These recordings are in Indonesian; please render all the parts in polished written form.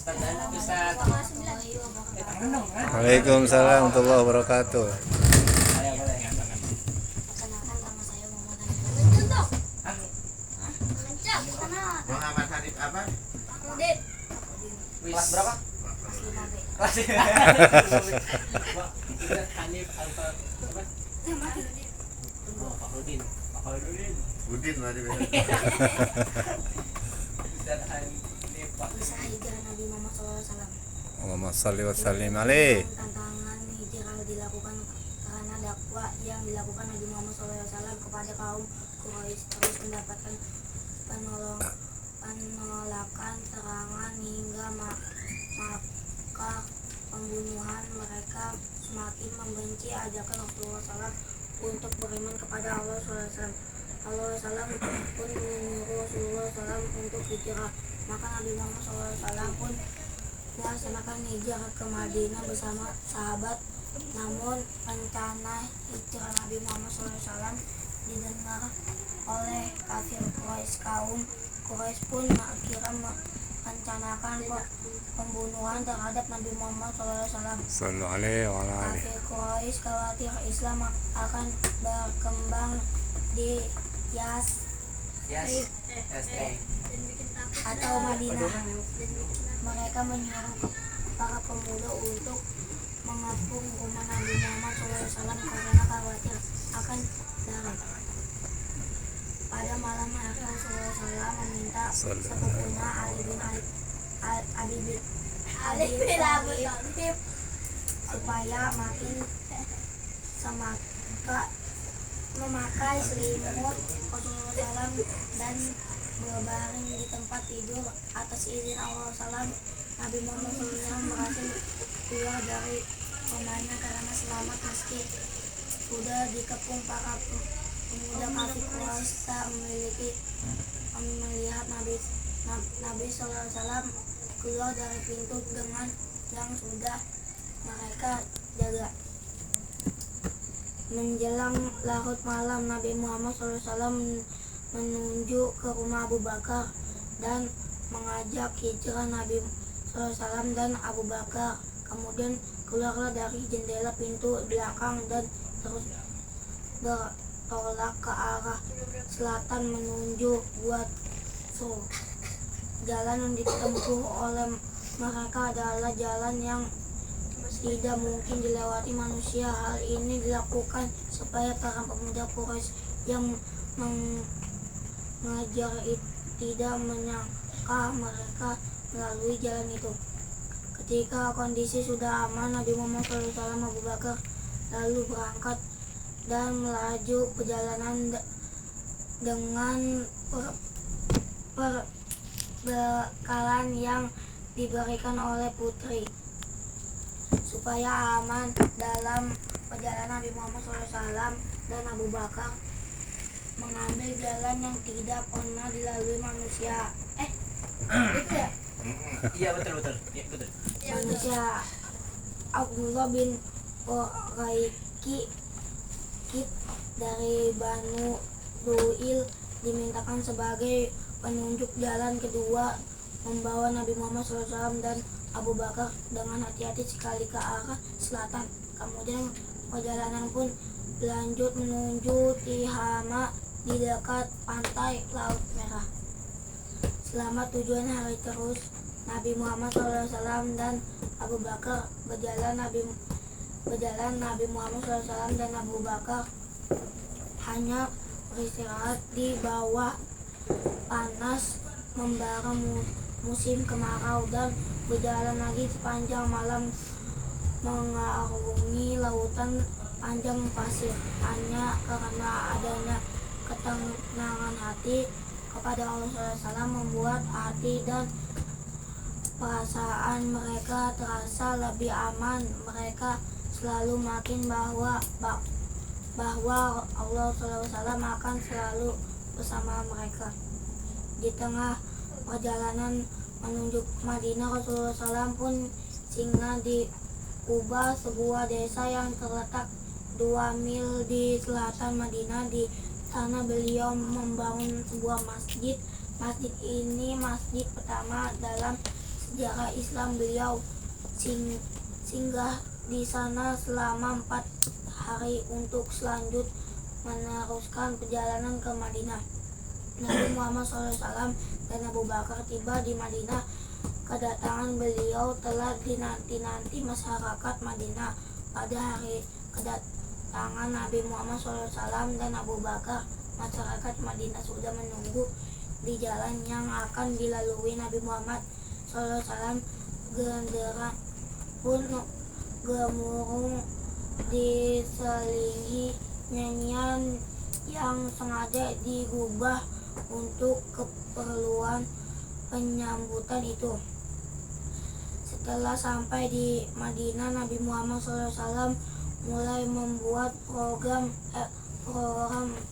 Waalaikumsalam warahmatullahi wabarakatuh. Perkenalkan, nama saya Muhammad Hanif. Muhammad Hanif apa? Kelas berapa? Kelas 5B. Kelas Hanif Alfa apa? Fahrudin. Fahrudin. Budin lah dia. Ustaz Hanif Pak. Kisah hijrah Nabi Muhammad SAW. Allahumma shalli wa sallim alaih. Tantangan hijrah dilakukan karena dakwah yang dilakukan Nabi Muhammad SAW kepada kaum Quraisy terus mendapatkan penolakan, serangan hingga maka pembunuhan. Mereka semakin membenci ajakan Rasulullah SAW untuk beriman kepada Allah SAW. Allah SAW pun menyuruh Rasulullah SAW untuk hijrah. Maka Nabi Muhammad SAW pun melaksanakan hijrah ke Madinah bersama sahabat. Namun rencana hijrah Nabi Muhammad SAW didengar oleh kafir Quraisy. Kaum Quraisy pun akhirnya merencanakan pembunuhan terhadap Nabi Muhammad SAW. Sallu alaihi wa ala alihi. Kafir Quraisy khawatir Islam akan berkembang di Yasrib atau Madinah. Mereka menyuruh para pemuda untuk mengepung rumah Nabi Muhammad SAW karena khawatir akan darah. Pada malam hari Rasulullah SAW meminta sepupunya Ali bin Abi Thalib supaya makin memakai selimut Rasulullah SAW dan berbaring di tempat tidur. Atas izin Allah SAW, Nabi Muhammad SAW berhasil keluar dari rumahnya karena selamat meski sudah dikepung para pemuda kafir Quraisy. Tak melihat Nabi SAW keluar dari pintu dengan yang sudah mereka jaga. Menjelang larut malam, Nabi Muhammad SAW menuju ke rumah Abu Bakar dan mengajak hijrah Nabi SAW dan Abu Bakar. Kemudian keluarlah dari jendela pintu belakang dan terus bertolak ke arah selatan menuju Buat Sur. Jalan yang ditempuh oleh mereka adalah jalan yang tidak mungkin dilewati manusia. Hal ini dilakukan supaya para pemuda Quraisy yang mengejar tidak menyangka mereka melalui jalan itu. Ketika kondisi sudah aman, Nabi Muhammad SAW Abu Bakar lalu berangkat dan melaju perjalanan dengan perbekalan yang diberikan oleh putri. Supaya aman dalam perjalanan, Nabi Muhammad SAW dan Abu Bakar mengambil jalan yang tidak pernah dilalui manusia. Itu ya? Iya betul. Iya betul. Manusia. Abdullah bin Quraiki dari Banu Duil dimintakan sebagai penunjuk jalan kedua, membawa Nabi Muhammad SAW dan Abu Bakar dengan hati-hati sekali ke arah selatan. Kemudian perjalanan pun berlanjut menuju Tihama di dekat pantai Laut Merah. Selama 7 hari terus Nabi Muhammad SAW dan Abu Bakar berjalan. Nabi Muhammad SAW dan Abu Bakar hanya beristirahat di bawah panas membara musim kemarau dan berjalan lagi sepanjang malam mengarungi lautan panjang pasir. Hanya karena adanya ketenangan hati kepada Allah SWT membuat hati dan perasaan mereka terasa lebih aman. Mereka selalu makin bahwa Allah SWT akan selalu bersama mereka. Di tengah perjalanan menuju Madinah, Rasulullah SAW pun singgah di Quba, sebuah desa yang terletak 2 mil di selatan Madinah. Di sana beliau membangun sebuah masjid. Masjid ini masjid pertama dalam sejarah Islam. Beliau singgah di sana selama 4 hari untuk selanjut meneruskan perjalanan ke Madinah. Nabi Muhammad SAW dan Abu Bakar tiba di Madinah. Kedatangan beliau telah dinanti-nanti masyarakat Madinah. Pada hari kedatangan Nabi Muhammad SAW dan Abu Bakar, masyarakat Madinah sudah menunggu di jalan yang akan dilalui Nabi Muhammad SAW. Genderang pun gemuruh diselingi nyanyian yang sengaja digubah untuk keperluan penyambutan itu. Setelah sampai di Madinah, Nabi Muhammad SAW mulai membuat program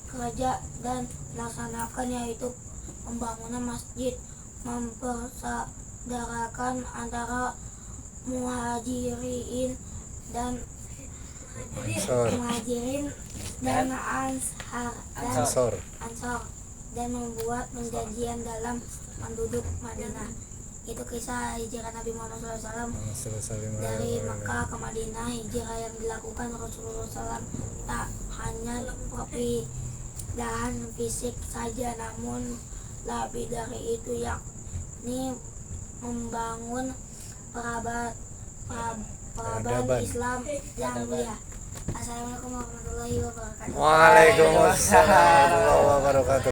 kerja dan melaksanakan, yaitu pembangunan masjid, mempersaudarakan antara muhajirin dan Ansor. Ansor dan membuat perjanjian dalam penduduk Madinah. Itu kisah hijrah Nabi Muhammad SAW dari Mekah ke Madinah. Hijrah yang dilakukan Rasulullah SAW tak hanya perpindahan fisik saja, namun lebih dari itu, yakni membangun peradaban Islam yang mulia. Assalamualaikum warahmatullahi wabarakatuh. Waalaikumsalam warahmatullahi wabarakatuh.